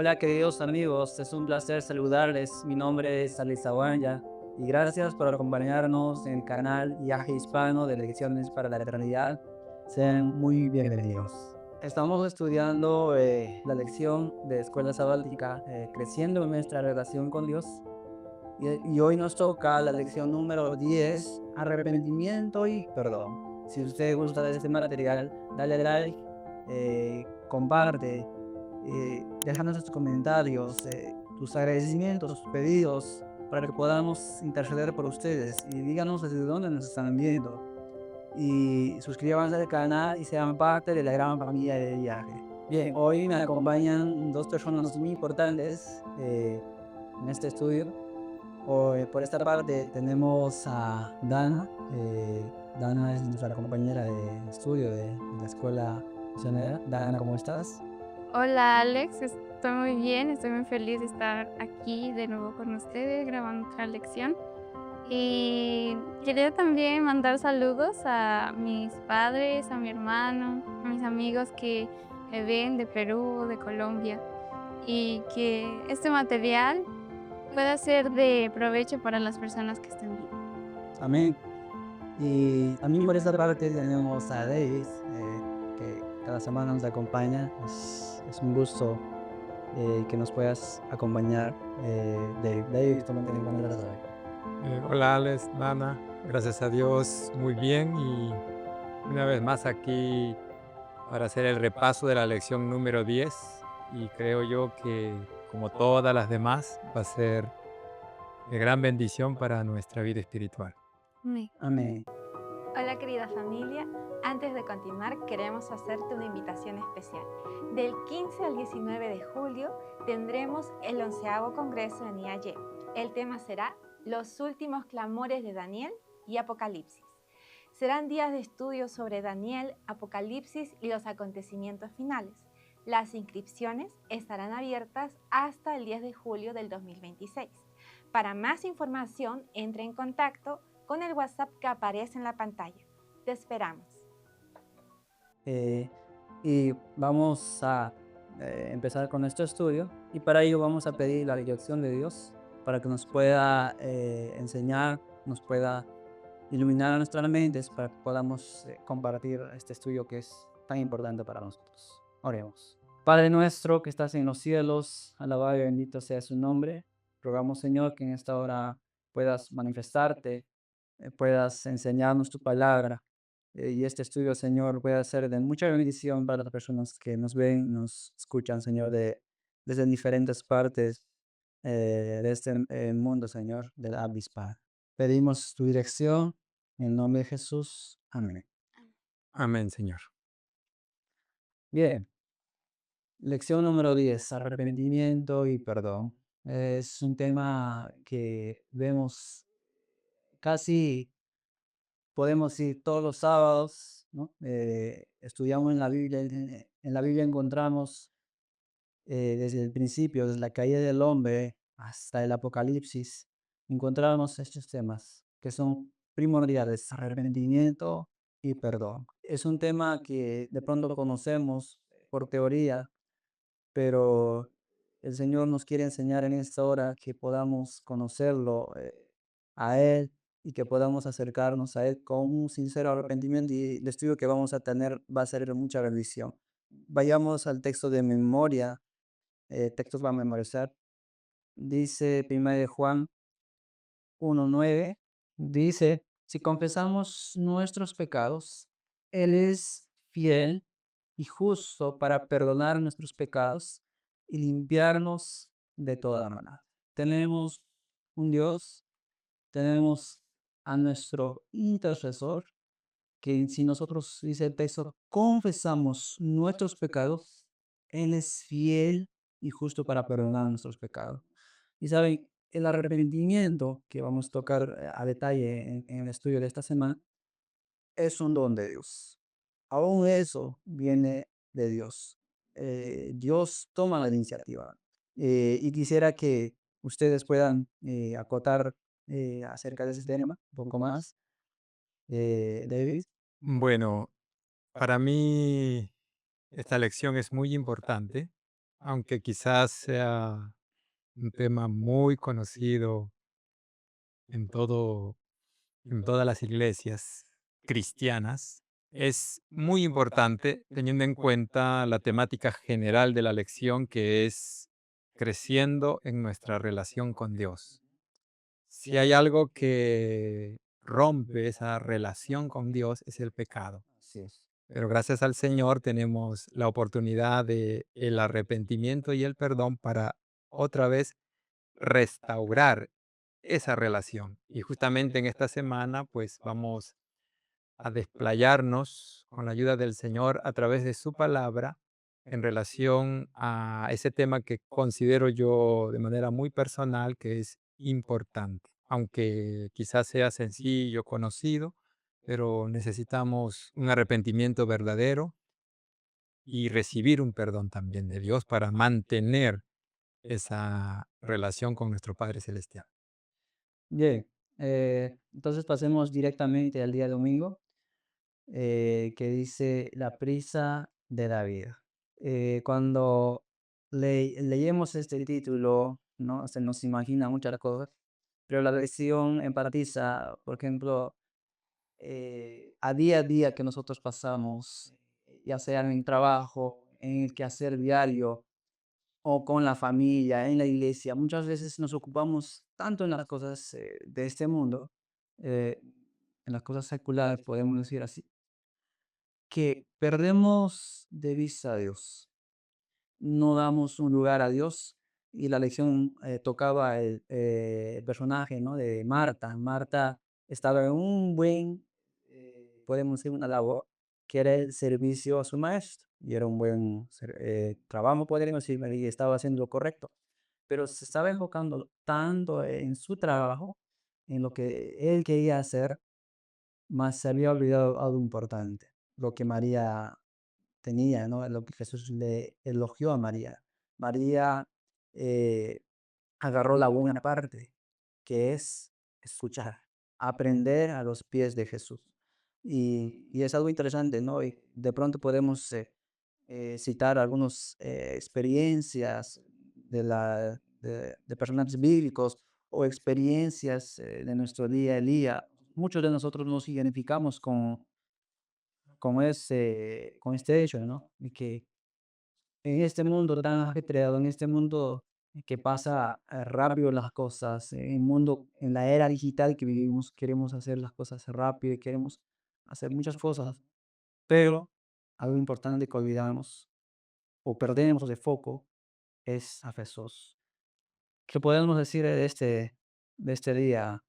Hola queridos amigos, es un placer saludarles. Mi nombre es Alisa Wanya y gracias por acompañarnos en el canal Viaje Hispano de Lecciones para la Eternidad. Sean muy bienvenidos. Estamos estudiando la lección de Escuela Sabática, Creciendo en nuestra relación con Dios. Y hoy nos toca la lección número 10, Arrepentimiento y Perdón. Si usted gusta de este material, dale like, comparte, déjanos tus comentarios, tus agradecimientos, tus pedidos, para que podamos interceder por ustedes y díganos desde dónde nos están viendo. Y suscríbanse al canal y sean parte de la gran familia de viaje. Bien, hoy me acompañan dos personas muy importantes en este estudio. Por esta parte tenemos a Dana. Dana es nuestra compañera de estudio de la escuela misionera. Dana, ¿cómo estás? Hola Alex, estoy muy bien, estoy muy feliz de estar aquí de nuevo con ustedes grabando otra lección. Y quería también mandar saludos a mis padres, a mi hermano, a mis amigos que me ven de Perú, de Colombia, y que este material pueda ser de provecho para las personas que estén viendo. Amén. Y también por esta parte tenemos a Davis, que cada semana nos acompaña. Es un gusto que nos puedas acompañar. Davis, ¿cómo te encuentras hoy? Hola Alex, Nana, gracias a Dios, muy bien y una vez más aquí para hacer el repaso de la lección número 10 y creo yo que como todas las demás va a ser de gran bendición para nuestra vida espiritual. Amén. Amén. Hola querida familia, antes de continuar queremos hacerte una invitación especial. Del 15 al 19 de julio tendremos el 11º Congreso en IAYE. El tema será Los últimos clamores de Daniel y Apocalipsis. Serán días de estudio sobre Daniel, Apocalipsis y los acontecimientos finales. Las inscripciones estarán abiertas hasta el 10 de julio del 2026. Para más información, entre en contacto con el WhatsApp que aparece en la pantalla. Te esperamos. Eh, y vamos a empezar con nuestro estudio y para ello vamos a pedir la dirección de Dios para que nos pueda enseñar, nos pueda iluminar nuestras mentes para que podamos compartir este estudio que es tan importante para nosotros. Oremos. Padre nuestro que estás en los cielos, alabado y bendito sea su nombre. Rogamos, Señor, que en esta hora puedas manifestarte, puedas enseñarnos tu palabra. Y este estudio, Señor, pueda ser de mucha bendición para las personas que nos ven, nos escuchan, Señor, desde diferentes partes de este mundo, Señor, del habla hispana. Pedimos tu dirección en el nombre de Jesús. Amén. Amén, Señor. Bien, lección número 10, arrepentimiento y perdón. Es un tema que vemos casi, podemos decir, todos los sábados, ¿no? Estudiamos en la Biblia, en la Biblia encontramos desde el principio, desde la caída del hombre hasta el Apocalipsis, encontramos estos temas que son primordiales, arrepentimiento y perdón. Es un tema que de pronto conocemos por teoría, pero el Señor nos quiere enseñar en esta hora que podamos conocerlo a Él y que podamos acercarnos a Él con un sincero arrepentimiento y el estudio que vamos a tener va a ser de mucha bendición. Vayamos al texto de memoria, textos para memorizar. Dice 1 de Juan 1:9, dice, si confesamos nuestros pecados, Él es fiel y justo para perdonar nuestros pecados y limpiarnos de toda maldad. Tenemos un Dios, tenemos a nuestro intercesor, que si nosotros, dice el texto, confesamos nuestros pecados, Él es fiel y justo para perdonar nuestros pecados. Y saben, el arrepentimiento que vamos a tocar a detalle en el estudio de esta semana es un don de Dios. Aún eso viene de Dios. Dios toma la iniciativa. Y quisiera que ustedes puedan acotar acerca de ese tema un poco más. David. Bueno, para mí esta lección es muy importante aunque quizás sea un tema muy conocido en todo, en todas las iglesias cristianas, es muy importante teniendo en cuenta la temática general de la lección, que es creciendo en nuestra relación con Dios. Si hay algo que rompe esa relación con Dios, es el pecado. Así es. Pero gracias al Señor tenemos la oportunidad de el arrepentimiento y el perdón para otra vez restaurar esa relación. Y justamente en esta semana, pues vamos a desplayarnos con la ayuda del Señor a través de su palabra en relación a ese tema que considero yo de manera muy personal que es importante, aunque quizás sea sencillo, conocido, pero necesitamos un arrepentimiento verdadero y recibir un perdón también de Dios para mantener esa relación con nuestro Padre Celestial. Bien, entonces pasemos directamente al día domingo, que dice la prisa de la vida. Cuando leemos este título, ¿no? Se nos imagina muchas cosas, pero la lección empatiza, por ejemplo, a día que nosotros pasamos, ya sea en el trabajo, en el quehacer diario o con la familia, en la iglesia. Muchas veces nos ocupamos tanto en las cosas de este mundo, eh, en las cosas seculares, podemos decir así, que perdemos de vista a Dios, no damos un lugar a Dios. Y la lección tocaba el personaje, ¿no? De Marta. Marta estaba en un buen, podemos decir, una labor, que era el servicio a su maestro. Y era un buen trabajo, podríamos decir, y estaba haciendo lo correcto. Pero se estaba enfocando tanto en su trabajo, en lo que él quería hacer, más se había olvidado algo importante, lo que María tenía, ¿no? Lo que Jesús le elogió a María. María eh, agarró la buena parte, que es escuchar, aprender a los pies de Jesús. Y es algo interesante, ¿no? Y de pronto podemos citar algunas experiencias de personajes bíblicos o experiencias de nuestro día a día. Muchos de nosotros nos identificamos con este hecho, ¿no? Y que en este mundo tan ajetreado, en este mundo que pasa rápido las cosas, en el mundo, en la era digital que vivimos, queremos hacer las cosas rápido y queremos hacer muchas cosas, pero algo importante que olvidamos o perdemos de foco es a Jesús. ¿Qué podemos decir de este día,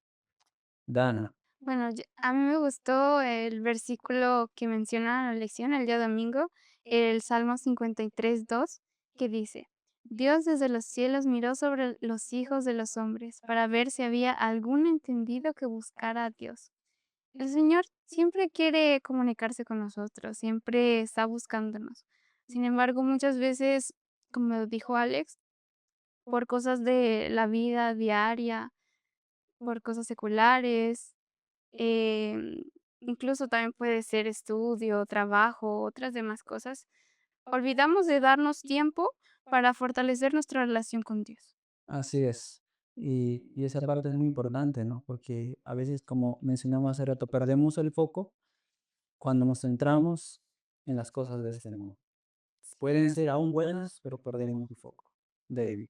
Dana? Bueno, a mí me gustó el versículo que menciona la lección el día domingo, el Salmo 53:2, que dice: Dios desde los cielos miró sobre los hijos de los hombres para ver si había algún entendido que buscara a Dios. El Señor siempre quiere comunicarse con nosotros, siempre está buscándonos. Sin embargo, muchas veces, como dijo Alex, por cosas de la vida diaria, por cosas seculares, em, incluso también puede ser estudio, trabajo, otras demás cosas. Olvidamos de darnos tiempo para fortalecer nuestra relación con Dios. Así es. Y esa parte es muy importante, ¿no? Porque a veces, como mencionamos hace rato, perdemos el foco cuando nos centramos en las cosas de este mundo. Pueden ser aún buenas, pero perdemos el foco. David.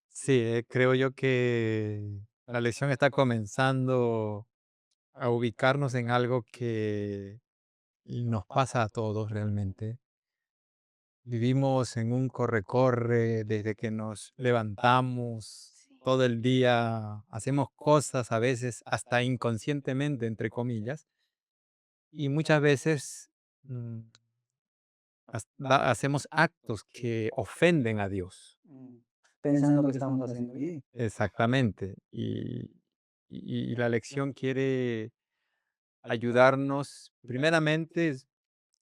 Sí, creo yo que la lección está comenzando a ubicarnos en algo que nos pasa a todos realmente. Vivimos en un corre-corre desde que nos levantamos, todo el día hacemos cosas a veces hasta inconscientemente, entre comillas, y muchas veces mm, hacemos actos que ofenden a Dios. Mm, Pensando que estamos haciendo bien. Exactamente. Y la lección quiere ayudarnos primeramente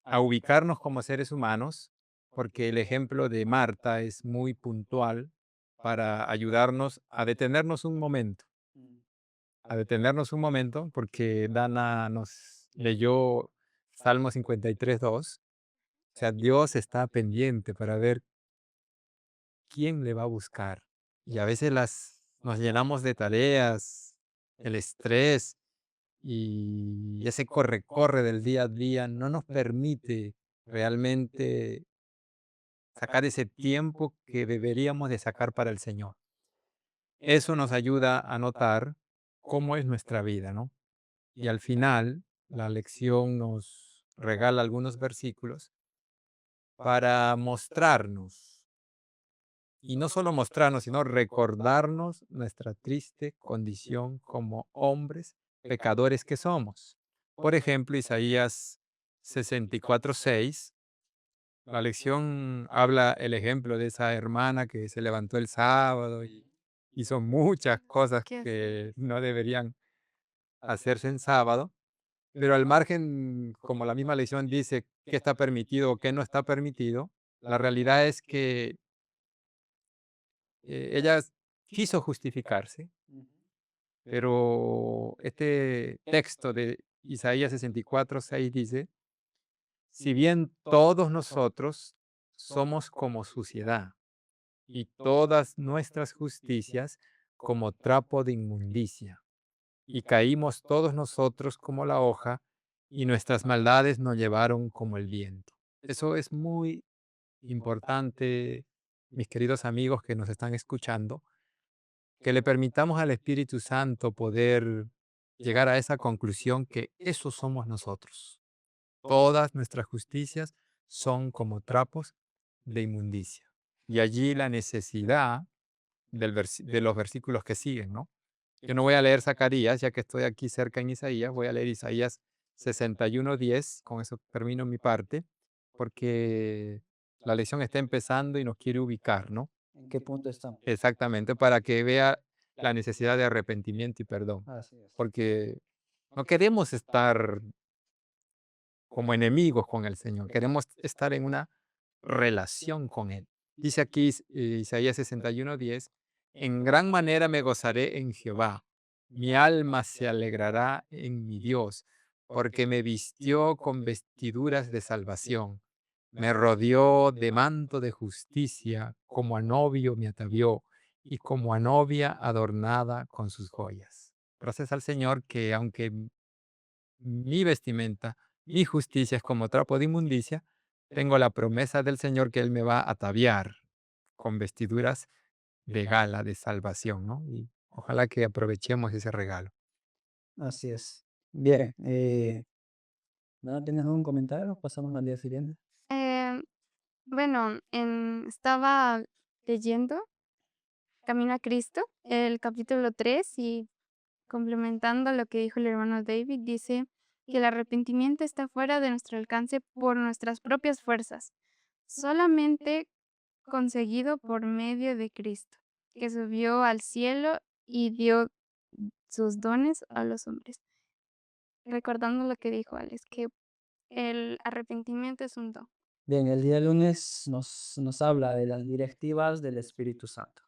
a ubicarnos como seres humanos, porque el ejemplo de Marta es muy puntual para ayudarnos a detenernos un momento, Mm, porque Dana nos leyó Salmo 53:2. O sea, Dios está pendiente para ver ¿quién le va a buscar? Y a veces nos llenamos de tareas, el estrés y ese corre-corre del día a día no nos permite realmente sacar ese tiempo que deberíamos de sacar para el Señor. Eso nos ayuda a notar cómo es nuestra vida, ¿no? Y al final, la lección nos regala algunos versículos para mostrarnos, y no solo mostrarnos, sino recordarnos nuestra triste condición como hombres pecadores que somos. Por ejemplo, Isaías 64:6, la lección habla el ejemplo de esa hermana que se levantó el sábado y hizo muchas cosas ¿Qué hacer? que no deberían hacerse en sábado, pero al margen, como la misma lección dice, qué está permitido o qué no está permitido, la realidad es que ella quiso justificarse, Ujú. pero este texto de Isaías 64:6 dice, si bien todos nosotros somos como suciedad y todas nuestras justicias como trapo de inmundicia, y caímos todos nosotros como la hoja, y nuestras maldades nos llevaron como el viento. Eso es muy importante, mis queridos amigos que nos están escuchando, que le permitamos al Espíritu Santo poder llegar a esa conclusión que eso somos nosotros. Todas nuestras justicias son como trapos de inmundicia. Y allí la necesidad de los versículos que siguen, ¿no? Yo no voy a leer Zacarías, ya que estoy aquí cerca en Isaías, voy a leer Isaías 61:10, con eso termino mi parte, porque la lección está empezando y nos quiere ubicar, ¿no? ¿En qué punto estamos? Exactamente, para que vea la necesidad de arrepentimiento y perdón, Así es. porque no queremos estar como enemigos con el Señor, queremos estar en una relación con Él. Dice aquí Isaías 61:10, en gran manera me gozaré en Jehová, mi alma se alegrará en mi Dios, porque me vistió con vestiduras de salvación, me rodeó de manto de justicia, como a novio me atavió, y como a novia adornada con sus joyas. Gracias al Señor que aunque mi vestimenta, mi justicia es como trapo de inmundicia, tengo la promesa del Señor que Él me va a ataviar con vestiduras de gala, de salvación, ¿no? Y ojalá que aprovechemos ese regalo. Así es. Bien, ¿no tienes algún comentario? Pasamos al día siguiente. Em, bueno, estaba leyendo Camino a Cristo, el capítulo 3 y complementando lo que dijo el hermano David, dice que el arrepentimiento está fuera de nuestro alcance por nuestras propias fuerzas, solamente conseguido por medio de Cristo, que subió al cielo y dio sus dones a los hombres. Recordando lo que dijo Alex, que el arrepentimiento es un don. Bien, el día lunes nos habla de las directivas del Espíritu Santo.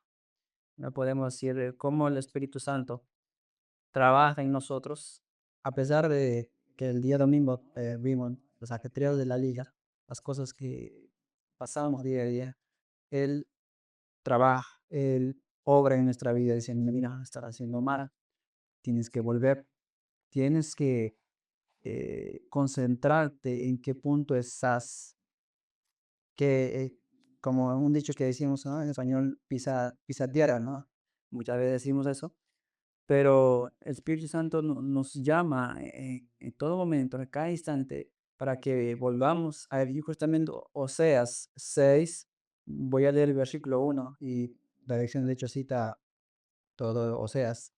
No podemos decir cómo el Espíritu Santo trabaja en nosotros, a pesar de que el día domingo vimos los ajetreos de la liga, las cosas que pasamos día a día. Él trabaja, Él obra en nuestra vida diciendo, mira, estás haciendo mal, tienes que volver, tienes que concentrarte en qué punto estás, que como un dicho que decimos, ¿no? En español, pisa tierra, ¿no? Muchas veces decimos eso, pero el Espíritu Santo nos llama en todo momento, en cada instante, para que volvamos a vivir justamente Oseas 6. Voy a leer el versículo 1 y la lección de hecho cita todo Oseas,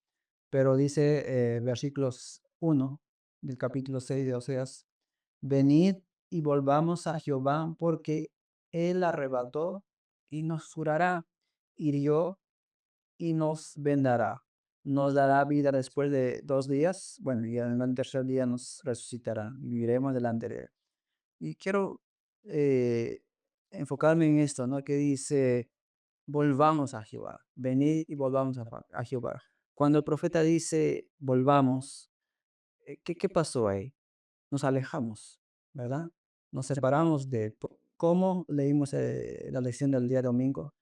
pero dice versículos 1 del capítulo 6 de Oseas, venid y volvamos a Jehová porque Él arrebató y nos jurará, hirió y nos vendará. Nos dará vida después de 2 días. Bueno, y en el tercer día nos resucitará y viviremos delante de Él. Y quiero eh, enfocarme en esto, ¿no? Que dice, volvamos a Jehová. Venid y volvamos a Jehová. Cuando el profeta dice, volvamos, ¿qué pasó ahí? Nos alejamos, ¿verdad? Nos separamos de Él. ¿Cómo leímos la lección del día domingo?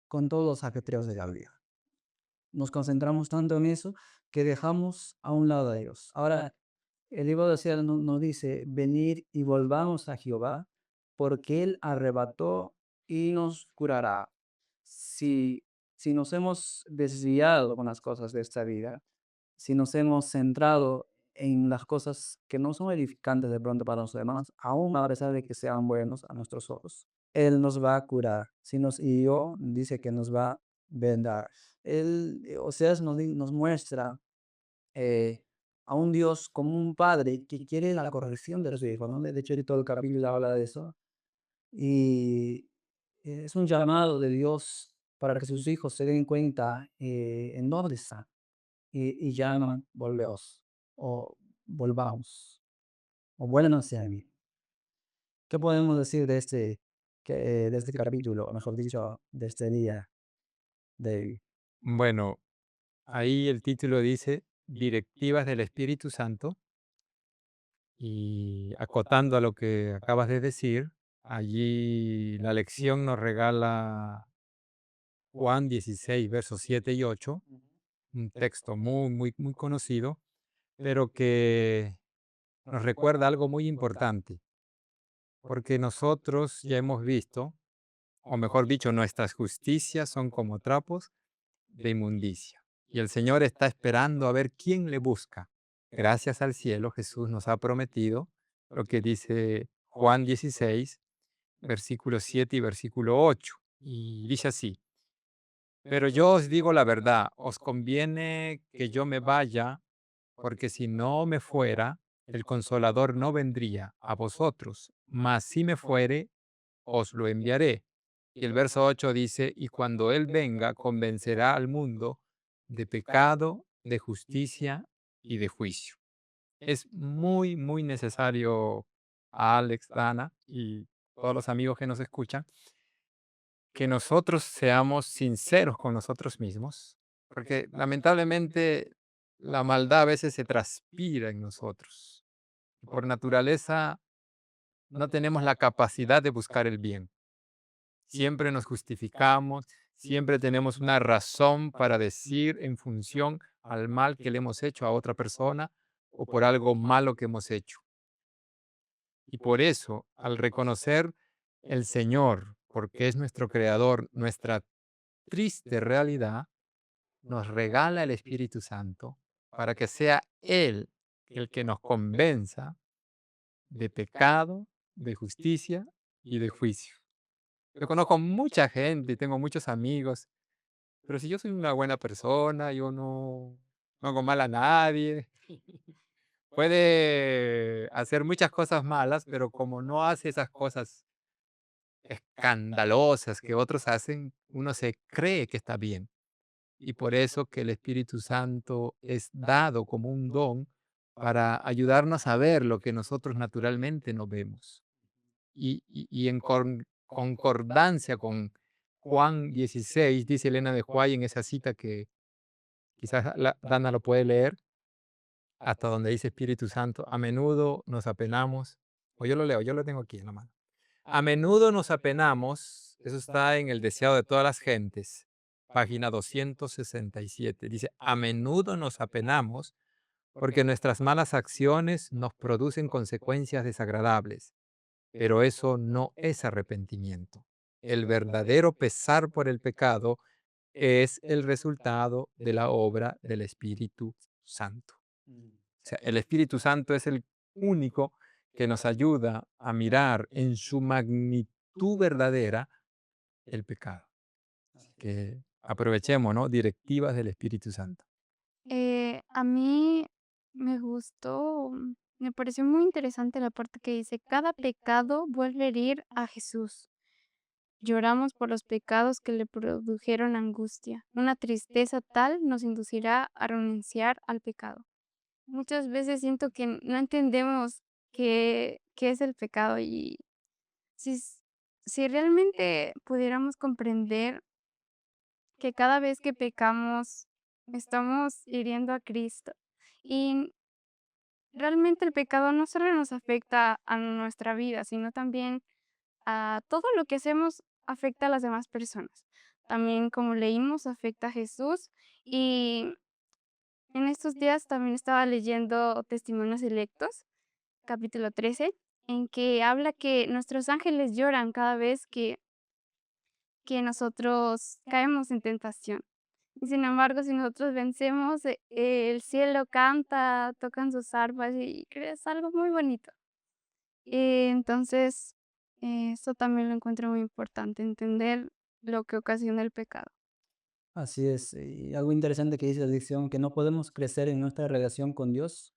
con todos los ajetreos de la vida. Nos concentramos tanto en eso que dejamos a un lado a Dios. Ahora, el libro de Oseas nos dice, venir y volvamos a Jehová, porque Él arrebató y nos curará. Si, si nos hemos desviado con las cosas de esta vida, si nos hemos centrado en las cosas que no son edificantes de pronto para los demás, aún a pesar de que sean buenos a nuestros ojos, Él nos va a curar. Si nos hirió, dice que nos va a vendar. Él, Oseas nos muestra eh, a un Dios como un padre que quiere la corrección de su hijo, ¿no? De hecho, todo el capítulo habla de eso. Y es un llamado de Dios para que sus hijos se den cuenta en dónde están y llaman, volveos, o volvamos, o vuelvan hacia mí. ¿Qué podemos decir de este capítulo, o mejor dicho, de este día, David? Bueno, ahí el título dice Directivas del Espíritu Santo y acotando a lo que acabas de decir, allí la lección nos regala Juan 16, versos 7 y 8, un texto muy, muy, muy conocido, pero que nos recuerda algo muy importante, porque nosotros ya hemos visto, o mejor dicho, nuestras justicias son como trapos de inmundicia. Y el Señor está esperando a ver quién le busca. Gracias al cielo, Jesús nos ha prometido lo que dice Juan 16, versículo 7 y versículo 8. Y dice así, pero yo os digo la verdad, os conviene que yo me vaya, porque si no me fuera, el consolador no vendría a vosotros, mas si me fuere, os lo enviaré. Y el verso 8 dice, y cuando Él venga, convencerá al mundo de pecado, de justicia y de juicio. Es muy, muy necesario a Alex, Dana y todos los amigos que nos escuchan, que nosotros seamos sinceros con nosotros mismos, porque lamentablemente la maldad a veces se transpira en nosotros. Por naturaleza no tenemos la capacidad de buscar el bien. Siempre nos justificamos, siempre tenemos una razón para decir en función al mal que le hemos hecho a otra persona o por algo malo que hemos hecho. Y por eso, al reconocer el Señor, porque es nuestro Creador, nuestra triste realidad, nos regala el Espíritu Santo para que sea Él el que nos convenza de pecado, de justicia y de juicio. Yo conozco mucha gente y tengo muchos amigos, pero si yo soy una buena persona, yo no hago mal a nadie, puede hacer muchas cosas malas, pero como no hace esas cosas escandalosas que otros hacen, uno se cree que está bien. Y por eso que el Espíritu Santo es dado como un don para ayudarnos a ver lo que nosotros naturalmente no vemos. Y en concordancia con Juan 16, dice Elena de Huay en esa cita que quizás Dana lo puede leer, hasta donde dice Espíritu Santo, a menudo nos apenamos, o yo lo leo, yo lo tengo aquí en la mano. A menudo nos apenamos, eso está en El deseado de todas las gentes, página 267. Dice, a menudo nos apenamos porque nuestras malas acciones nos producen consecuencias desagradables, pero eso no es arrepentimiento. El verdadero pesar por el pecado es el resultado de la obra del Espíritu Santo. O sea, el Espíritu Santo es el único que nos ayuda a mirar en su magnitud verdadera el pecado. Así que aprovechemos, ¿no? Directivas del Espíritu Santo. A mí me gustó, me pareció muy interesante la parte que dice, cada pecado vuelve a herir a Jesús. Lloramos por los pecados que le produjeron angustia. Una tristeza tal nos inducirá a renunciar al pecado. Muchas veces siento que no entendemos qué es el pecado y si, si realmente pudiéramos comprender que cada vez que pecamos estamos hiriendo a Cristo. Y realmente el pecado no solo nos afecta a nuestra vida, sino también a todo lo que hacemos afecta a las demás personas. también como leímos, afecta a Jesús. Y en estos días también estaba leyendo Testimonios Selectos, capítulo 13, en que habla que nuestros ángeles lloran cada vez que nosotros caemos en tentación. Y sin embargo, si nosotros vencemos, el cielo canta, tocan sus arpas y es algo muy bonito. Entonces, eso también lo encuentro muy importante, entender lo que ocasiona el pecado. Así es. Y algo interesante que dice la dicción, que no podemos crecer en nuestra relación con Dios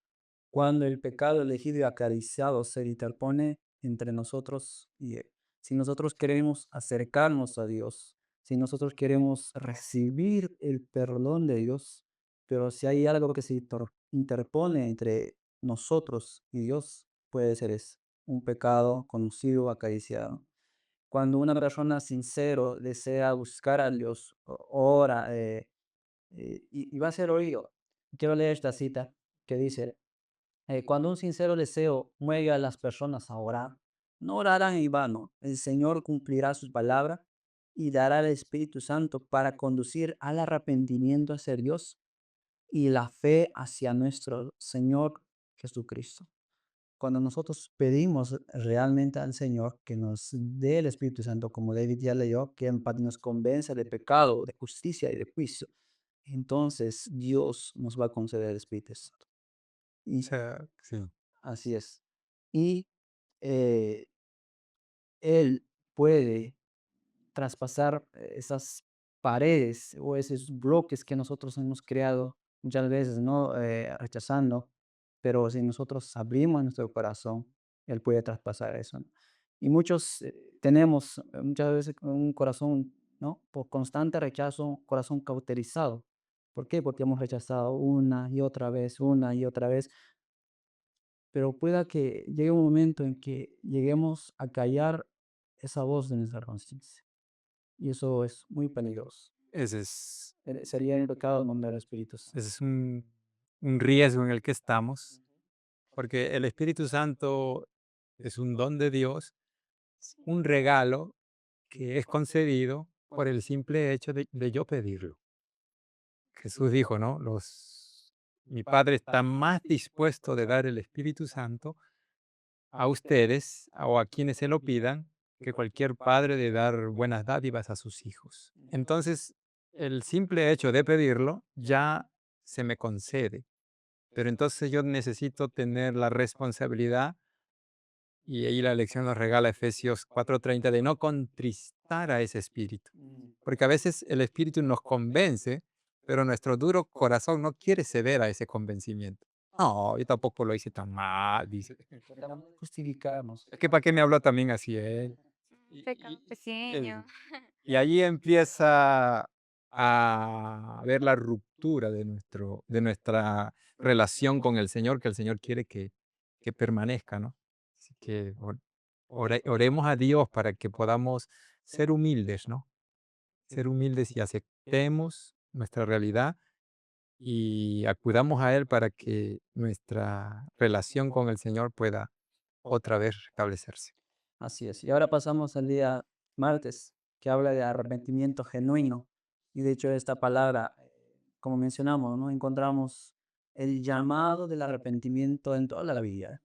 cuando el pecado elegido y acariciado se interpone entre nosotros y Él. Si nosotros queremos acercarnos a Dios, si nosotros queremos recibir el perdón de Dios, pero si hay algo que se interpone entre nosotros y Dios, puede ser es un pecado conocido, acariciado. Cuando una persona sincero desea buscar a Dios, ora, y va a ser oído. Quiero leer esta cita que dice, cuando un sincero deseo mueve a las personas a orar, no orarán en vano. El Señor cumplirá su palabra y dará el Espíritu Santo para conducir al arrepentimiento hacia Dios y la fe hacia nuestro Señor Jesucristo. Cuando nosotros pedimos realmente al Señor que nos dé el Espíritu Santo, como David ya leyó, que nos convence de pecado, de justicia y de juicio, entonces Dios nos va a conceder el Espíritu Santo. O Y sea, sí. así es. Y eh, Él puede traspasar esas paredes o esos bloques que nosotros hemos creado muchas veces, ¿no? Rechazando, pero si nosotros abrimos nuestro corazón, Él puede traspasar eso, ¿no? Y muchos tenemos muchas veces un corazón, ¿no? Por constante rechazo, un corazón cauterizado. ¿Por qué? Porque hemos rechazado una y otra vez, pero pueda que llegue un momento en que lleguemos a callar esa voz de nuestra conciencia. Y eso es muy peligroso. Ese es, Sería el pecado en nombre del Espíritu Santo. ese es un riesgo en el que estamos, porque el Espíritu Santo es un don de Dios, un regalo que es concedido por el simple hecho de yo pedirlo. Jesús dijo, ¿no? Mi Padre está más dispuesto de dar el Espíritu Santo a ustedes o a quienes se lo pidan que cualquier padre de dar buenas dádivas a sus hijos. Entonces, el simple hecho de pedirlo ya se me concede, pero entonces yo necesito tener la responsabilidad, y ahí la lección nos regala Efesios 4:30, de no contristar a ese espíritu, porque a veces el espíritu nos convence, pero nuestro duro corazón no quiere ceder a ese convencimiento. No, yo tampoco lo hice tan mal, dice. Tratamos de justificarnos. Es que para qué me habló también así él. Un Y, pecado y- pequeño. el- y allí empieza a ver la ruptura de nuestra relación con el Señor, que el Señor quiere que permanezca, ¿no? Así que oremos a Dios para que podamos ser humildes, ¿no? Ser humildes y aceptemos nuestra realidad y acudamos a Él para que nuestra relación con el Señor pueda otra vez restablecerse. Así es. Y ahora pasamos al día martes, que habla de arrepentimiento genuino. Y de hecho esta palabra, como mencionamos, ¿no? Encontramos el llamado del arrepentimiento en toda la Biblia.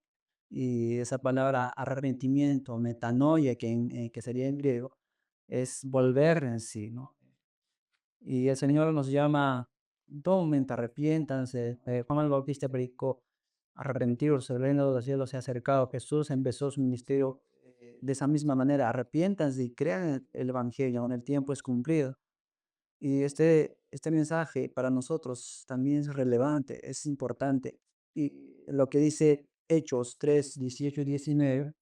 Y esa palabra arrepentimiento, metanoia, que sería en griego, es volver en sí, ¿no? Y el Señor nos llama, tomen, arrepiéntanse. Juan el Bautista predicó, arrepentiros, el reino de los cielos se ha acercado. Jesús empezó su ministerio de esa misma manera, arrepiéntanse y crean el Evangelio, el tiempo es cumplido. Y este mensaje para nosotros también es relevante, es importante. Y lo que dice Hechos 3 18 y 19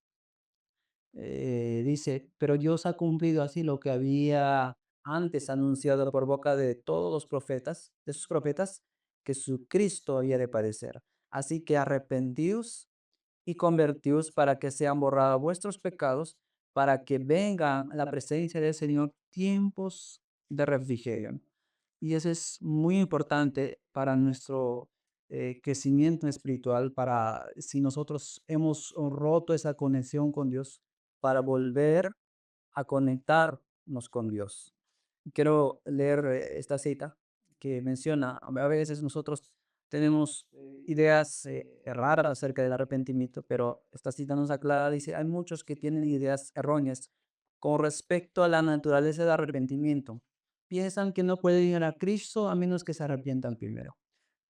dice, pero Dios ha cumplido así lo que había antes anunciado por boca de todos los profetas, de sus profetas, que su Cristo había de padecer. Así que arrepentíos y convertíos para que sean borrados vuestros pecados, para que vengan a la presencia del Señor tiempos de refrigerio. Y eso es muy importante para nuestro crecimiento espiritual, para si nosotros hemos roto esa conexión con Dios, para volver a conectarnos con Dios. Quiero leer esta cita que menciona, a veces nosotros tenemos ideas raras acerca del arrepentimiento, pero esta cita nos aclara, dice, hay muchos que tienen ideas erróneas con respecto a la naturaleza del arrepentimiento. Piensan que no pueden ir a Cristo a menos que se arrepientan primero.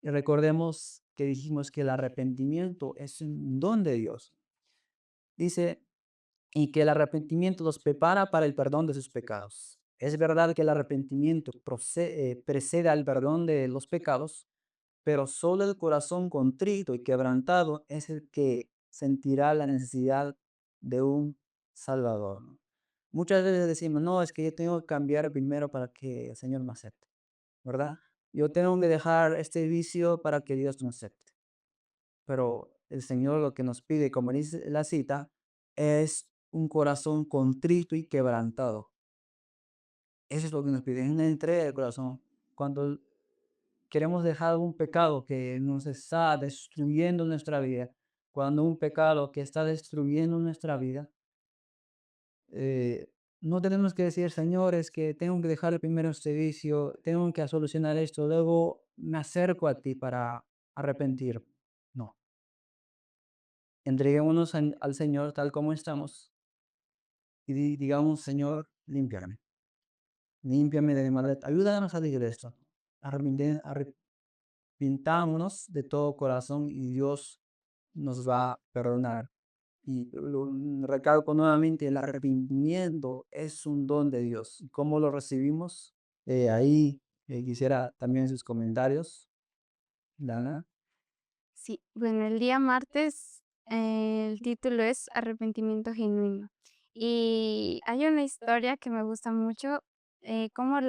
Y recordemos que dijimos que el arrepentimiento es un don de Dios. Dice, y que el arrepentimiento los prepara para el perdón de sus pecados. Es verdad que el arrepentimiento precede al perdón de los pecados, pero solo el corazón contrito y quebrantado es el que sentirá la necesidad de un Salvador. Muchas veces decimos, no, es que yo tengo que cambiar primero para que el Señor me acepte, ¿verdad? Yo tengo que dejar este vicio para que Dios me acepte. Pero el Señor lo que nos pide, como dice la cita, es un corazón contrito y quebrantado. Eso es lo que nos pide, es una entrega del corazón. Cuando queremos dejar un pecado que nos está destruyendo nuestra vida, cuando un pecado que está destruyendo nuestra vida, eh, no tenemos que decir, Señor, es que tengo que dejar primero este vicio, tengo que solucionar esto, luego me acerco a ti para arrepentir. No, entreguémonos al Señor tal como estamos y digamos, Señor, límpiame, límpiame de mi maldad, ayúdanos a salir de esto. Arrepintámonos de todo corazón y Dios nos va a perdonar. Y recalco nuevamente, el arrepentimiento es un don de Dios. ¿Y cómo lo recibimos? Ahí quisiera también sus comentarios, Dana. Sí, bueno, el día martes, el título es Arrepentimiento genuino. Y hay una historia que me gusta mucho, como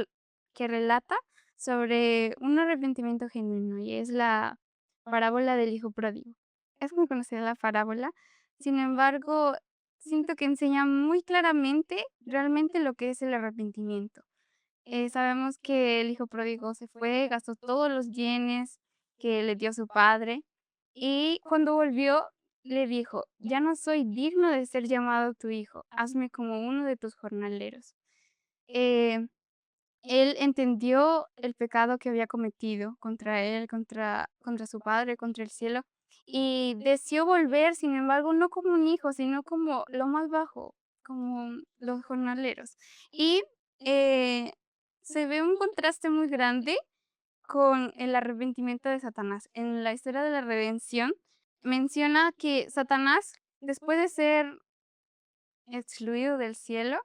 que relata sobre un arrepentimiento genuino, y es la parábola del hijo pródigo. Es muy conocida la parábola, sin embargo, siento que enseña muy claramente realmente lo que es el arrepentimiento. Sabemos que el hijo pródigo se fue, gastó todos los bienes que le dio su padre, y cuando volvió, le dijo: "Ya no soy digno de ser llamado tu hijo, hazme como uno de tus jornaleros". Eh, Él entendió el pecado que había cometido contra él, contra su padre, contra el cielo, y deseó volver, sin embargo, no como un hijo, sino como lo más bajo, como los jornaleros. Y, eh, se ve un contraste muy grande con el arrepentimiento de Satanás. En la historia de la redención menciona que Satanás, después de ser excluido del cielo,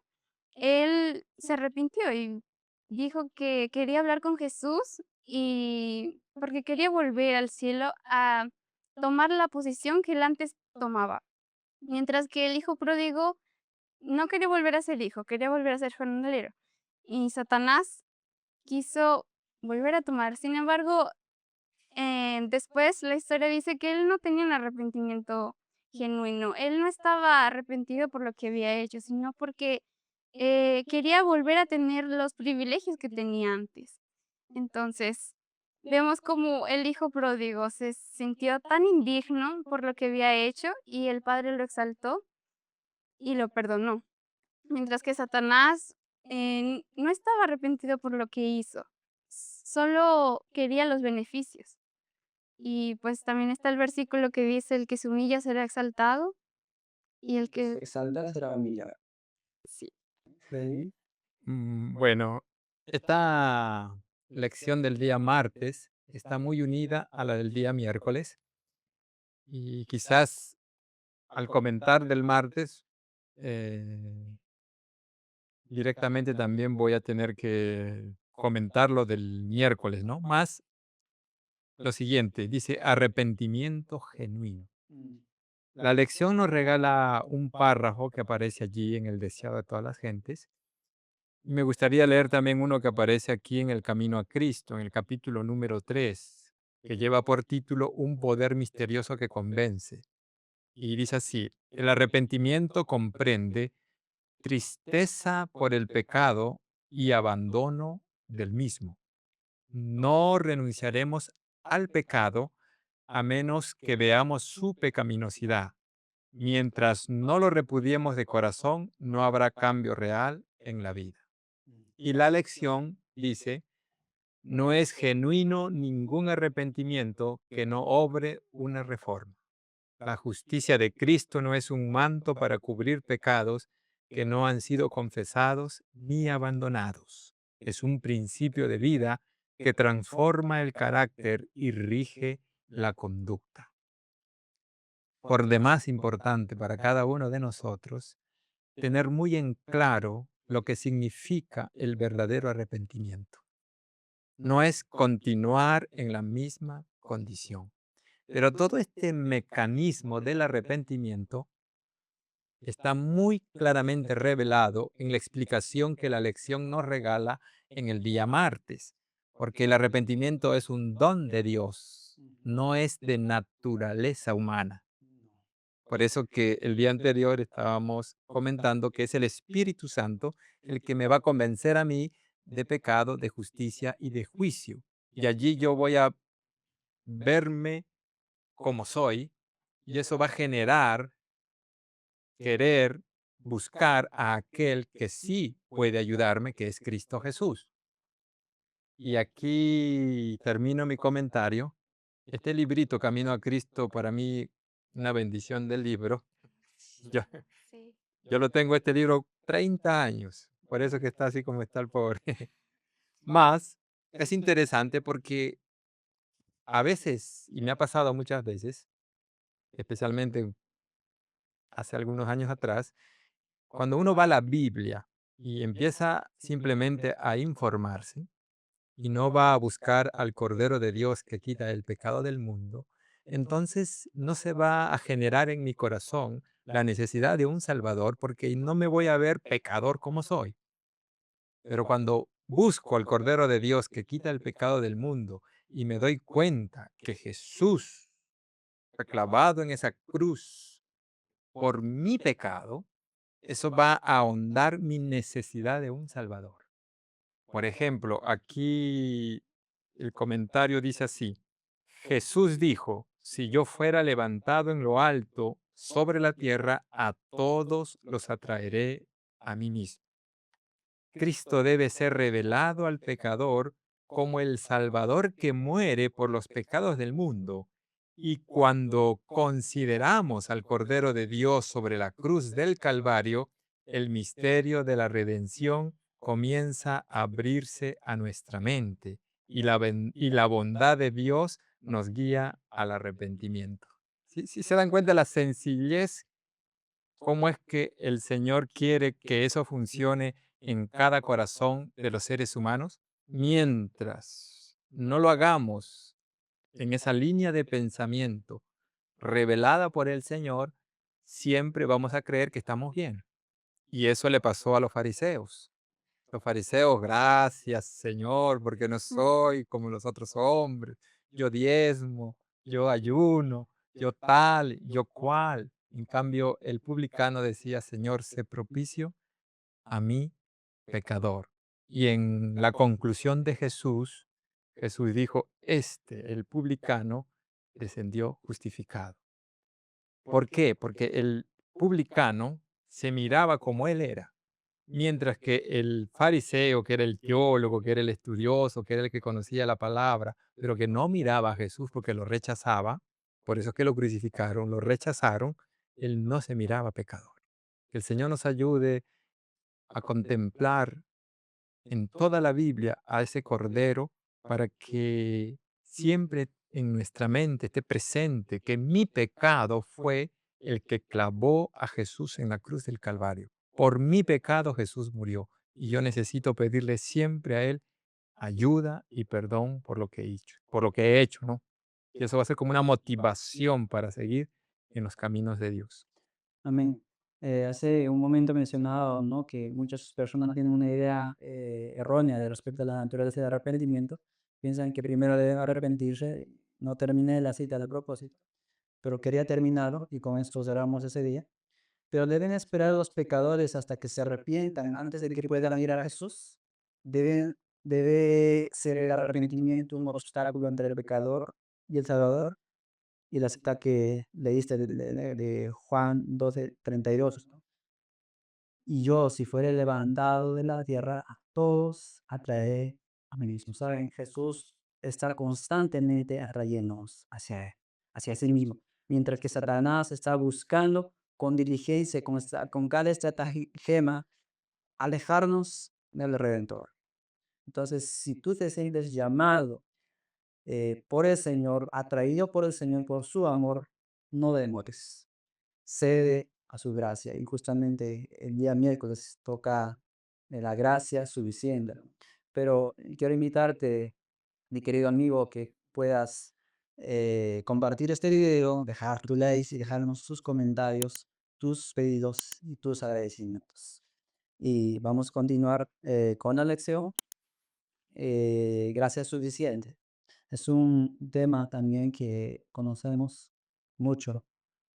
él se arrepintió y dijo que quería hablar con Jesús, y porque quería volver al cielo a tomar la posición que él antes tomaba. Mientras que el hijo pródigo no quería volver a ser hijo, quería volver a ser jornalero. Y Satanás quiso volver a tomar. Sin embargo, después la historia dice que él no tenía un arrepentimiento genuino. Él no estaba arrepentido por lo que había hecho, sino porque quería volver a tener los privilegios que tenía antes. Entonces, vemos como el hijo pródigo se sintió tan indigno por lo que había hecho y el padre lo exaltó y lo perdonó. Mientras que Satanás no estaba arrepentido por lo que hizo, solo quería los beneficios. Y pues también está el versículo que dice: "El que se humilla será exaltado, y el que". Exaltar será humillar. Sí. Freddy. Bueno, esta lección del día martes está muy unida a la del día miércoles y quizás al comentar del martes, eh, directamente también voy a tener que comentar lo del miércoles, ¿no? Más lo siguiente, dice arrepentimiento genuino. Mm. La lección nos regala un párrafo que aparece allí en el deseado de todas las gentes. Y me gustaría leer también uno que aparece aquí en el Camino a Cristo, en el capítulo número 3, que lleva por título Un poder misterioso que convence. Y dice así, el arrepentimiento comprende tristeza por el pecado y abandono del mismo. No renunciaremos al pecado a menos que veamos su pecaminosidad. Mientras no lo repudiemos de corazón, no habrá cambio real en la vida. Y la lección dice, no es genuino ningún arrepentimiento que no obre una reforma. La justicia de Cristo no es un manto para cubrir pecados que no han sido confesados ni abandonados. Es un principio de vida que transforma el carácter y rige la conducta. Por demás importante para cada uno de nosotros tener muy en claro lo que significa el verdadero arrepentimiento. No es continuar en la misma condición. Pero todo este mecanismo del arrepentimiento está muy claramente revelado en la explicación que la lección nos regala en el día martes, porque el arrepentimiento es un don de Dios, no es de naturaleza humana. Por eso que el día anterior estábamos comentando que es el Espíritu Santo el que me va a convencer a mí de pecado, de justicia y de juicio. Y allí yo voy a verme como soy, y eso va a generar querer buscar a aquel que sí puede ayudarme, que es Cristo Jesús. Y aquí termino mi comentario. Este librito, Camino a Cristo, para mí, una bendición del libro. Yo, Sí. yo lo tengo, este libro, 30 años. Por eso que está así como está el pobre. Más, es interesante porque a veces, y me ha pasado muchas veces, especialmente hace algunos años atrás, cuando uno va a la Biblia y empieza simplemente a informarse y no va a buscar al Cordero de Dios que quita el pecado del mundo, entonces no se va a generar en mi corazón la necesidad de un Salvador porque no me voy a ver pecador como soy. Pero cuando busco al Cordero de Dios que quita el pecado del mundo y me doy cuenta que Jesús fue clavado en esa cruz por mi pecado, eso va a ahondar mi necesidad de un Salvador. Por ejemplo, aquí el comentario dice así: Jesús dijo, si yo fuera levantado en lo alto sobre la tierra, a todos los atraeré a mí mismo. Cristo debe ser revelado al pecador como el Salvador que muere por los pecados del mundo. Y cuando consideramos al Cordero de Dios sobre la cruz del Calvario, el misterio de la redención comienza a abrirse a nuestra mente y la bondad de Dios nos guía al arrepentimiento. ¿Sí se dan cuenta la sencillez? ¿Cómo es que el Señor quiere que eso funcione en cada corazón de los seres humanos? Mientras no lo hagamos en esa línea de pensamiento revelada por el Señor, siempre vamos a creer que estamos bien. Y eso le pasó a los fariseos. Los fariseos, gracias Señor, porque no soy como los otros hombres. Yo diezmo, yo ayuno, yo tal, yo cual. En cambio, el publicano decía, Señor, sé propicio a mí, pecador. Y en la conclusión de Jesús, Jesús dijo, el publicano, descendió justificado. ¿Por qué? Porque el publicano se miraba como él era. Mientras que el fariseo, que era el teólogo, que era el estudioso, que era el que conocía la palabra, pero que no miraba a Jesús porque lo rechazaba, por eso es que lo crucificaron, lo rechazaron, él no se miraba pecador. Que el Señor nos ayude a contemplar en toda la Biblia a ese Cordero para que siempre en nuestra mente esté presente que mi pecado fue el que clavó a Jesús en la cruz del Calvario. Por mi pecado Jesús murió y yo necesito pedirle siempre a Él ayuda y perdón por lo que he hecho, ¿no? Y eso va a ser como una motivación para seguir en los caminos de Dios. Amén. Hace un momento mencionado, ¿no?, que muchas personas tienen una idea errónea de respecto a la naturaleza del arrepentimiento. Piensan que primero deben arrepentirse. No terminé la cita de propósito, pero quería terminarlo y con esto cerramos ese día. Pero deben esperar los pecadores hasta que se arrepientan antes de que puedan ir a Jesús. Debe ser el arrepentimiento un obstáculo entre el pecador y el Salvador. Y la cita que leíste de Juan 12:32, ¿no? Y yo, si fuere levantado de la tierra, todos atraer a mí mismo. ¿Saben? Jesús está constantemente atrayéndonos hacia sí mismo, mientras que Satanás está buscando con diligencia, con cada estratagema, alejarnos del Redentor. Entonces, si tú te sientes llamado por el Señor, atraído por el Señor, por su amor, no demores, cede a su gracia. Y justamente el día miércoles toca la gracia suficiente. Pero quiero invitarte, mi querido amigo, que puedas compartir este video, dejar tu like y dejarnos tus comentarios, tus pedidos y tus agradecimientos. Y vamos a continuar con la lección. Gracia suficiente. Es un tema también que conocemos mucho,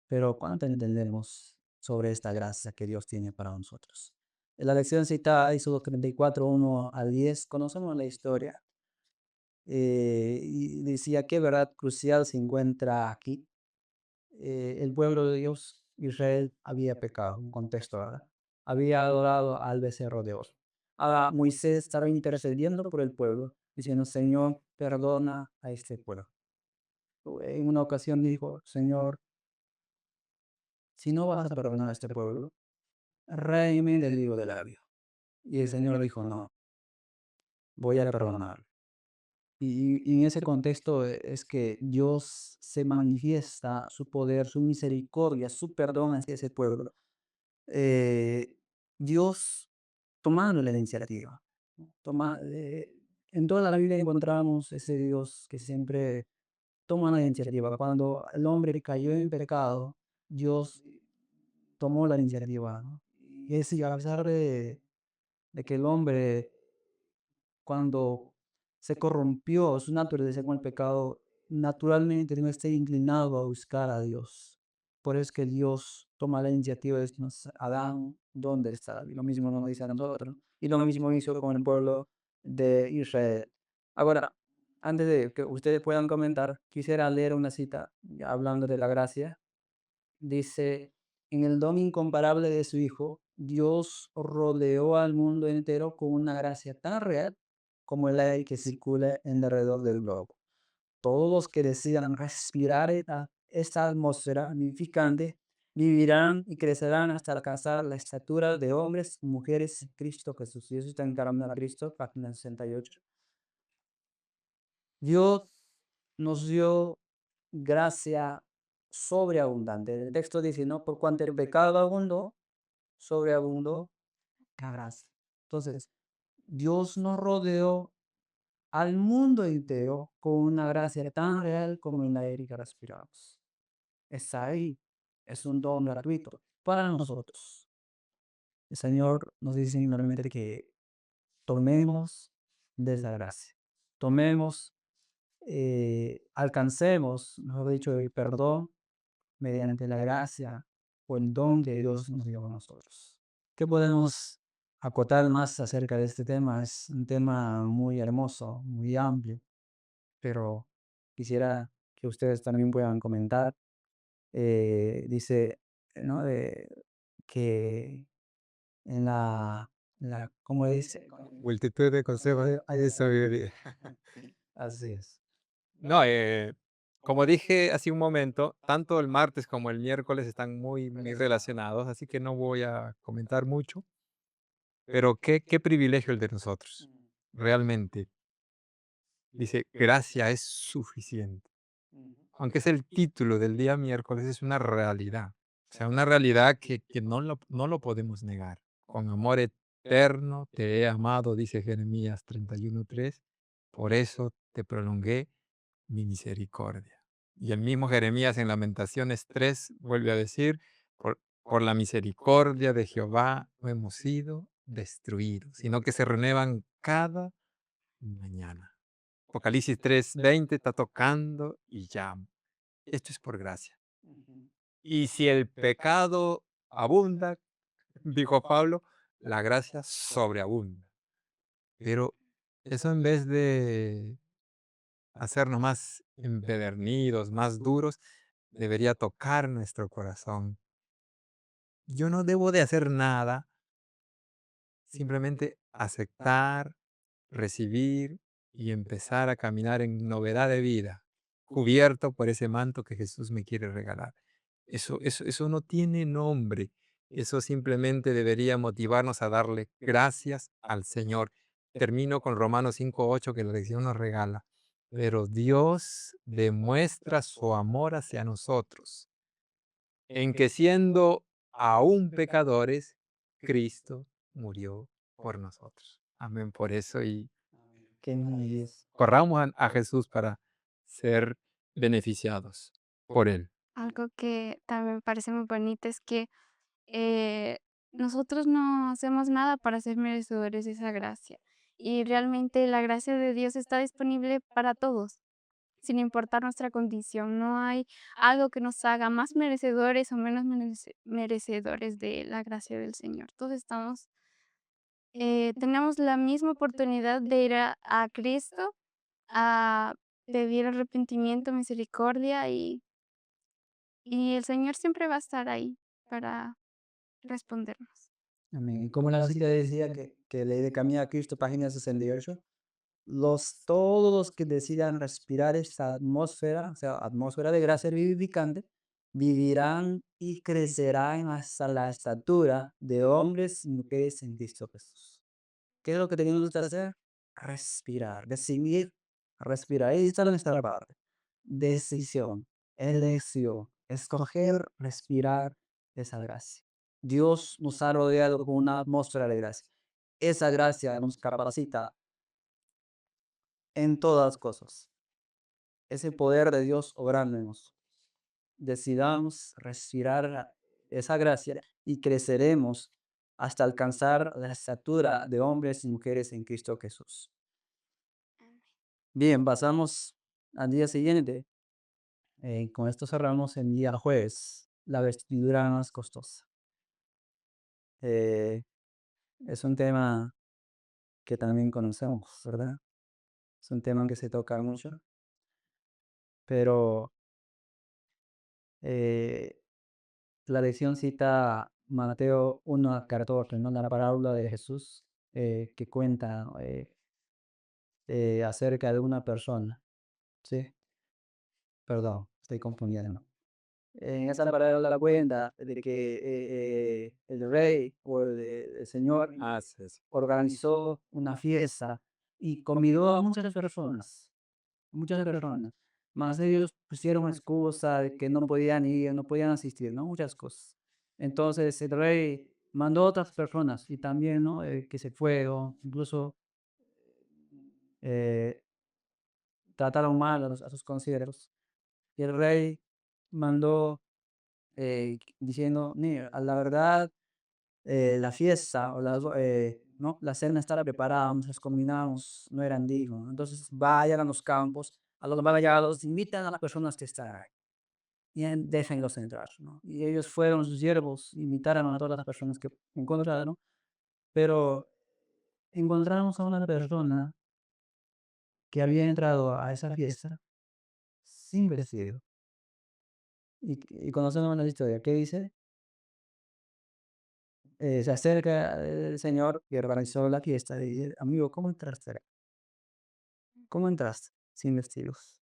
pero ¿cuánto entendemos sobre esta gracia que Dios tiene para nosotros? En la lección citada, Éxodo 34, 1 al 10, conocemos la historia y decía qué verdad crucial se encuentra aquí. El pueblo de Dios, Israel, había pecado, un contexto, ¿verdad? Había adorado al becerro de oro. Ahora Moisés estaba intercediendo por el pueblo, diciendo, Señor, perdona a este pueblo. En una ocasión dijo, Señor, si no vas a perdonar a este pueblo, réime del libro del labio. Y el Señor dijo, no, voy a perdonar. Y en ese contexto es que Dios se manifiesta su poder, su misericordia, su perdón hacia ese pueblo. eh, Dios tomando la iniciativa. ¿No? En toda la Biblia encontramos ese Dios que siempre toma la iniciativa. Cuando el hombre cayó en pecado, Dios tomó la iniciativa. ¿No? Y es y a pesar de que el hombre, cuando se corrompió su naturaleza con el pecado, naturalmente no está inclinado a buscar a Dios. Por eso es que Dios toma la iniciativa de decirnos, Adán, ¿dónde está? Y lo mismo nos dice a nosotros. Y lo mismo hizo con el pueblo de Israel. Ahora, antes de que ustedes puedan comentar, quisiera leer una cita hablando de la gracia. Dice, en el don incomparable de su Hijo, Dios rodeó al mundo entero con una gracia tan real como el aire que circula en alrededor del globo. Todos los que decidan respirar esta atmósfera vivificante vivirán y crecerán hasta alcanzar la estatura de hombres y mujeres en Cristo Jesús. Y eso está en Caramelo a Cristo, página 68. Dios nos dio gracia sobreabundante. El texto dice, ¿no? Por cuanto el pecado abundó, sobreabundó la gracia. Entonces, Dios nos rodeó al mundo entero con una gracia tan real como el aire que respiramos. Está ahí. Es un don gratuito para nosotros. El Señor nos dice normalmente que tomemos de esa gracia. Tomemos, alcancemos, mejor dicho, el perdón mediante la gracia o el don que Dios nos dio a nosotros. ¿Qué podemos acotar más acerca de este tema? Es un tema muy hermoso, muy amplio, pero quisiera que ustedes también puedan comentar. Dice, ¿no? Que en ¿cómo dice? Multitud de consejos hay de sabiduría. Así es. No, como dije hace un momento, tanto el martes como el miércoles están muy relacionados, así que no voy a comentar mucho, pero qué privilegio el de nosotros, realmente. Dice, gracia es suficiente. Aunque es el título del día miércoles, es una realidad. O sea, una realidad que no lo podemos negar. Con amor eterno te he amado, dice Jeremías 31:3. Por eso te prolongué mi misericordia. Y el mismo Jeremías en Lamentaciones 3 vuelve a decir, por la misericordia de Jehová no hemos sido destruidos, sino que se renuevan cada mañana. Apocalipsis 3:20 está tocando y llama. Esto es por gracia. Y si el pecado abunda, dijo Pablo, la gracia sobreabunda. Pero eso en vez de hacernos más empedernidos, más duros, debería tocar nuestro corazón. Yo no debo de hacer nada simplemente aceptar, recibir y empezar a caminar en novedad de vida, cubierto por ese manto que Jesús me quiere regalar. Eso no tiene nombre. Eso simplemente debería motivarnos a darle gracias al Señor. Termino con Romanos 5:8 que la lección nos regala. Pero Dios demuestra su amor hacia nosotros, en que siendo aún pecadores, Cristo murió por nosotros. Amén por eso y Qué nice. corramos a Jesús para ser beneficiados por Él. Algo que también me parece muy bonito es que eh, nosotros no hacemos nada para ser merecedores de esa gracia. Y realmente la gracia de Dios está disponible para todos, sin importar nuestra condición. No hay algo que nos haga más merecedores o menos merecedores de la gracia del Señor. Todos estamos, tenemos la misma oportunidad de ir a Cristo a pedir arrepentimiento, misericordia y el Señor siempre va a estar ahí para respondernos. Amén. Y como la cita decía que ley de Camino a Cristo, página 68, todos los que decidan respirar esta atmósfera, o sea, atmósfera de gracia vivificante, vivirán y crecerán hasta la estatura de hombres y mujeres en Cristo Jesús. ¿Qué es lo que tenemos que hacer? Respirar, decidir, respirar. Ahí está nuestra parte. Decisión, elección, escoger, respirar esa gracia. Dios nos ha rodeado con una atmósfera de gracia. Esa gracia nos capacita en todas las cosas. Ese poder de Dios obrando en nosotros. Decidamos respirar esa gracia y creceremos hasta alcanzar la estatura de hombres y mujeres en Cristo Jesús. Bien, pasamos al día siguiente. Con esto cerramos el día jueves, la vestidura más costosa. Eh, es un tema que también conocemos, ¿verdad? Es un tema que se toca mucho, pero eh, la lección cita Mateo 1:14, ¿no? La parábola de Jesús que cuenta acerca de una persona, ¿sí? Perdón, estoy confundiendo. En esa parábola la cuenta de que el rey o el señor Ah, sí, sí. organizó una fiesta y convidó a muchas personas, más ellos pusieron excusa de que no podían ir, no podían asistir, ¿no? Muchas cosas. Entonces el rey mandó a otras personas y también, ¿no? Que se fueron, incluso eh, trataron mal a sus consejeros. Y el rey mandó diciendo, mira, a la verdad, la fiesta o ¿no? La cena estaba preparada, nos combinamos, no eran dignos. Entonces vayan a los campos, a los vallados, invitan a las personas que están ahí y déjenlos entrar, ¿no? Y ellos fueron sus siervos, invitaron a todas las personas que encontraron, pero encontramos a una persona que había entrado a esa fiesta sin vestido. Y conocemos la historia. ¿Qué dice? Se acerca el señor que organizó la fiesta y dice, amigo, ¿cómo entraste acá? ¿Cómo entraste sin vestidos?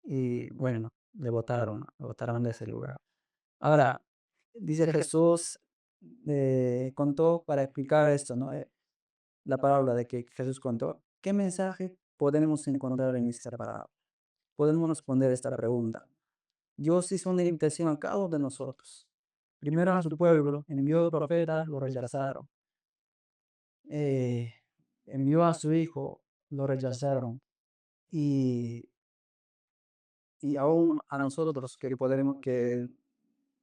Y bueno, le botaron de ese lugar. Ahora, dice Jesús, contó para explicar esto, ¿no? La palabra de que Jesús contó. ¿Qué mensaje podemos encontrar en esta palabra? Podemos responder esta pregunta. Dios hizo una invitación a cada uno de nosotros. Primero a su pueblo, envió profetas, lo rechazaron. Eh, envió a su hijo, lo rechazaron. Y, y aún a nosotros que podremos, que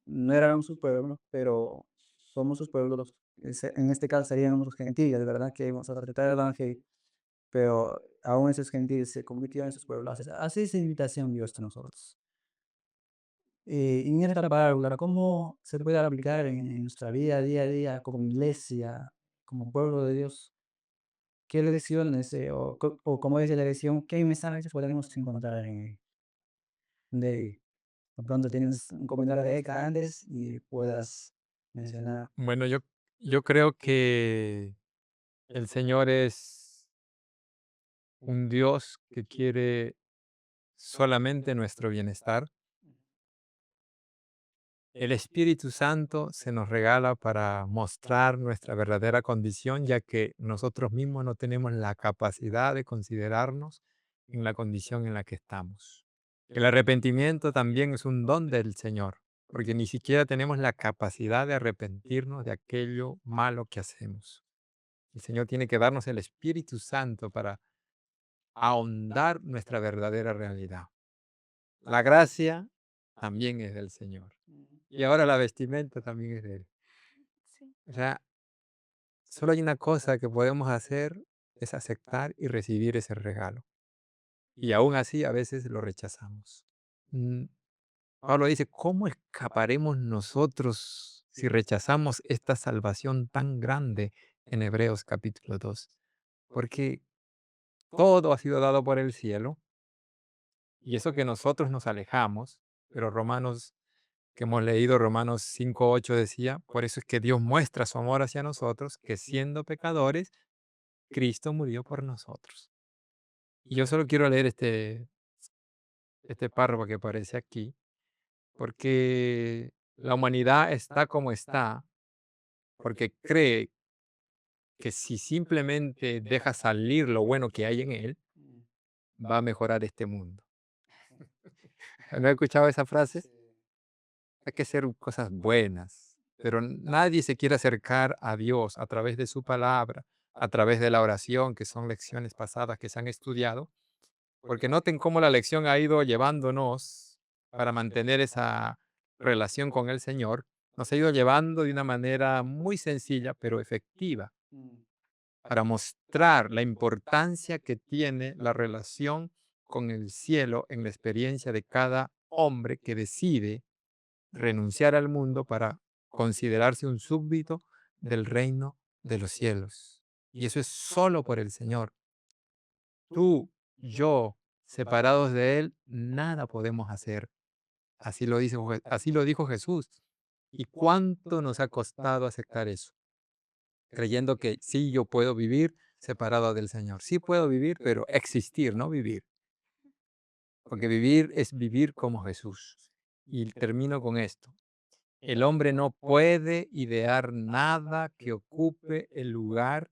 no eran su pueblo, pero somos sus pueblos, en este caso serían los gentiles, ¿verdad? Que íbamos a tratar el evangelio, pero aún esos gentiles se convirtieron en sus pueblos. Así es la invitación Dios a nosotros. Y en esta parábola, ¿cómo se puede aplicar en nuestra vida día a día como iglesia, como pueblo de Dios? ¿Qué lecciones, o como dice la lección, qué mensajes podemos encontrar de pronto tienes un comentario de Eka antes y puedas mencionar? Bueno, yo Yo creo que el Señor es un Dios que quiere solamente nuestro bienestar. El Espíritu Santo se nos regala para mostrar nuestra verdadera condición, ya que nosotros mismos no tenemos la capacidad de considerarnos en la condición en la que estamos. El arrepentimiento también es un don del Señor, porque ni siquiera tenemos la capacidad de arrepentirnos de aquello malo que hacemos. El Señor tiene que darnos el Espíritu Santo para ahondar nuestra verdadera realidad. La gracia también es del Señor. Y ahora la vestimenta también es de Él. Sí. O sea, solo hay una cosa que podemos hacer, es aceptar y recibir ese regalo. Y aún así a veces lo rechazamos. Mm, Pablo dice, ¿cómo escaparemos nosotros si rechazamos esta salvación tan grande en Hebreos capítulo 2? Porque todo ha sido dado por el cielo y eso que nosotros nos alejamos, pero Romanos que hemos leído, Romanos 5:8 decía, por eso es que Dios muestra su amor hacia nosotros, que siendo pecadores, Cristo murió por nosotros. Y yo solo quiero leer este párrafo que aparece aquí, porque la humanidad está como está, porque cree que si simplemente deja salir lo bueno que hay en él, va a mejorar este mundo. ¿No he escuchado esa frase? Hay que hacer cosas buenas, pero nadie se quiere acercar a Dios a través de su palabra, a través de la oración, que son lecciones pasadas que se han estudiado, porque noten cómo la lección ha ido llevándonos para mantener esa relación con el Señor, nos ha ido llevando de una manera muy sencilla, pero efectiva, para mostrar la importancia que tiene la relación con el cielo en la experiencia de cada hombre que decide renunciar al mundo para considerarse un súbdito del reino de los cielos. Y eso es solo por el Señor. Tú, yo, separados de Él, nada podemos hacer. Así lo dijo Jesús. ¿Y cuánto nos ha costado aceptar eso? Creyendo que sí, yo puedo vivir separado del Señor. Sí puedo vivir, pero existir, no vivir. Porque vivir es vivir como Jesús. Y termino con esto. El hombre no puede idear nada que ocupe el lugar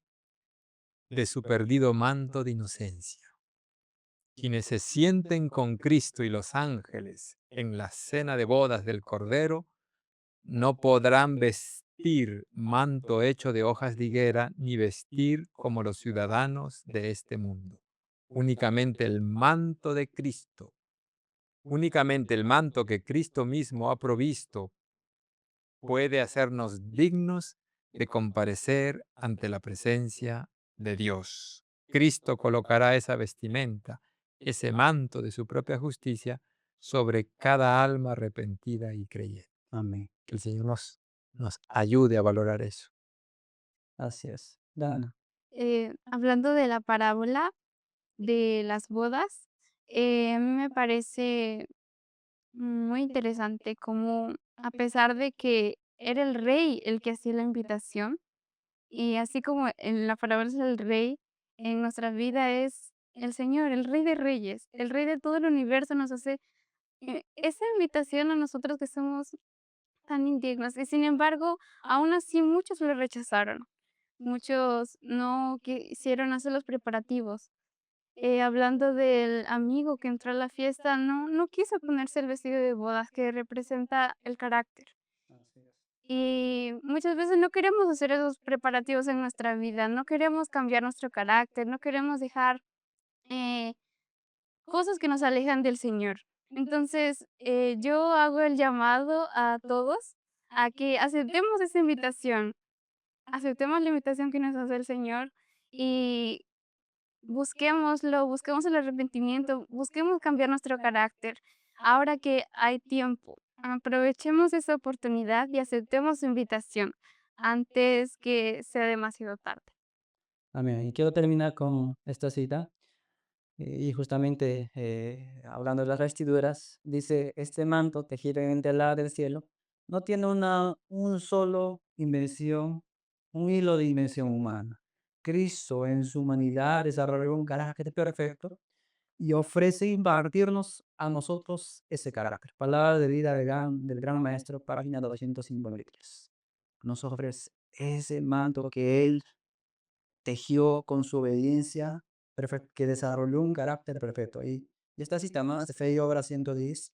de su perdido manto de inocencia. Quienes se sienten con Cristo y los ángeles en la cena de bodas del Cordero, no podrán vestir manto hecho de hojas de higuera, ni vestir como los ciudadanos de este mundo. Únicamente el manto de Cristo, únicamente el manto que Cristo mismo ha provisto puede hacernos dignos de comparecer ante la presencia de Dios. Cristo colocará esa vestimenta, ese manto de su propia justicia sobre cada alma arrepentida y creyente. Amén. Que el Señor nos ayude a valorar eso. Así es. Dana. Hablando de la parábola de las bodas, a mí me parece muy interesante cómo, a pesar de que era el rey el que hacía la invitación, y así como en la palabra es el rey, en nuestra vida es el Señor, el Rey de Reyes, el Rey de todo el universo nos hace esa invitación a nosotros que somos tan indignos. Y sin embargo, aún así muchos lo rechazaron. Muchos no quisieron hacer los preparativos. Hablando del amigo que entró a la fiesta, no quiso ponerse el vestido de bodas que representa el carácter. Así es. Y muchas veces no queremos hacer esos preparativos en nuestra vida, no queremos cambiar nuestro carácter, no queremos dejar eh, cosas que nos alejan del Señor. Entonces, yo hago el llamado a todos a que aceptemos la invitación que nos hace el Señor y busquémoslo, busquemos el arrepentimiento, busquemos cambiar nuestro carácter. Ahora que hay tiempo, aprovechemos esa oportunidad y aceptemos su invitación antes que sea demasiado tarde. Amén. Y quiero terminar con esta cita. Y justamente hablando de las vestiduras, dice, este manto tejido en telar del cielo no tiene un solo invención un hilo de dimensión humana. Cristo en su humanidad desarrolló un carácter perfecto y ofrece impartirnos a nosotros ese carácter. Palabra de vida del gran maestro, página 253. Nos ofrece ese manto que él tejió con su obediencia, que desarrolló un carácter perfecto. Y esta cita más de Fe y Obra 110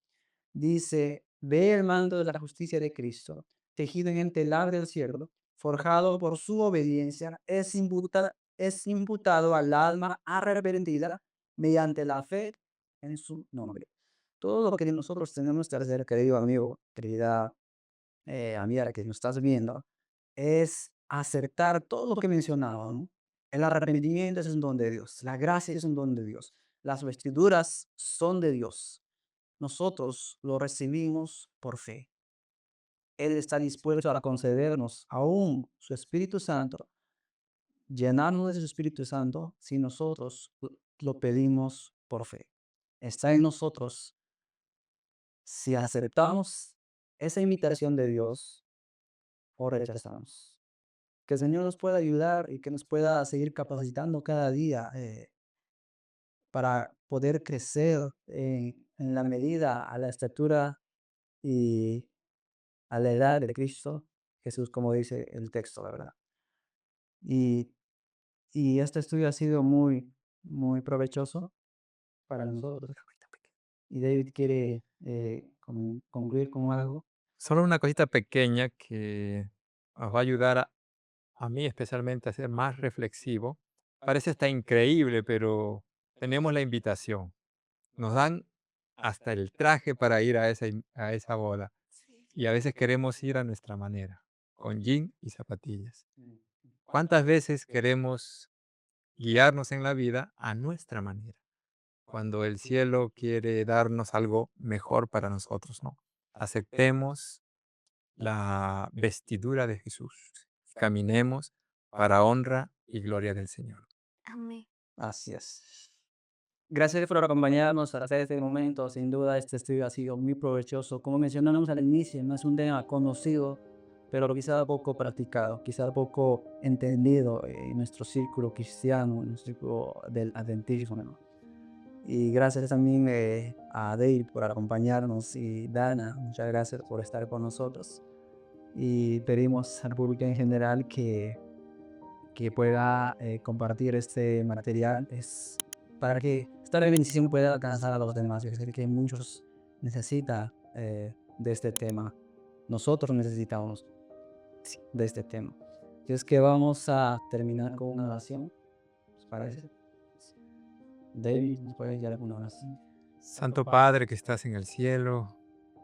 dice, ve el manto de la justicia de Cristo, tejido en el telar del cielo, forjado por su obediencia, es imputado al alma arrepentida mediante la fe en su nombre. Todo lo que nosotros tenemos que hacer, querido amigo, querida amiga que nos estás viendo, es acertar todo lo que mencionaba, ¿no? El arrepentimiento es un don de Dios, la gracia es un don de Dios, las vestiduras son de Dios. Nosotros lo recibimos por fe. Él está dispuesto a concedernos aún su Espíritu Santo, llenarnos de su Espíritu Santo si nosotros lo pedimos por fe. Está en nosotros si aceptamos esa invitación de Dios o rechazamos. Que el Señor nos pueda ayudar y que nos pueda seguir capacitando cada día para poder crecer en la medida, a la estatura y a la edad de Cristo Jesús, como dice el texto, la verdad. Y, y este estudio ha sido muy, muy provechoso para nosotros. Y David quiere concluir con algo. Solo una cosita pequeña que nos va a ayudar a mí especialmente a ser más reflexivo. Parece hasta increíble, pero tenemos la invitación. Nos dan hasta el traje para ir a esa boda. Y a veces queremos ir a nuestra manera, con jean y zapatillas. ¿Cuántas veces queremos guiarnos en la vida a nuestra manera? Cuando el cielo quiere darnos algo mejor para nosotros, ¿no? Aceptemos la vestidura de Jesús. Caminemos para honra y gloria del Señor. Amén. Así es. Gracias por acompañarnos hasta este momento. Sin duda, este estudio ha sido muy provechoso. Como mencionamos al inicio, no es un tema conocido, pero quizá poco practicado, quizá poco entendido en nuestro círculo cristiano, en nuestro círculo del adventismo, ¿no? Y gracias también a Dave por acompañarnos y Dana, muchas gracias por estar con nosotros. Y pedimos al público en general que pueda compartir este material para que esta bendición pueda alcanzar a los demás. Yo sé que muchos necesitan de este tema. Nosotros necesitamos de este tema. Y es que vamos a terminar con una oración. ¿Les parece? David, ¿nos puedes dar una oración? Santo Padre que estás en el cielo,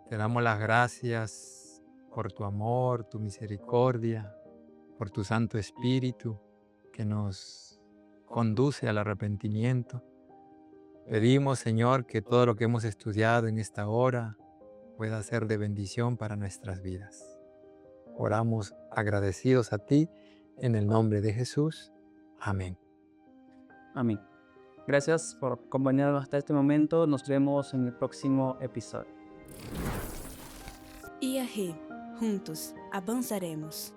te damos las gracias por tu amor, tu misericordia, por tu Santo Espíritu que nos conduce al arrepentimiento. Pedimos, Señor, que todo lo que hemos estudiado en esta hora pueda ser de bendición para nuestras vidas. Oramos agradecidos a ti en el nombre de Jesús. Amén. Amén. Gracias por acompañarnos hasta este momento. Nos vemos en el próximo episodio. IAG, juntos avanzaremos.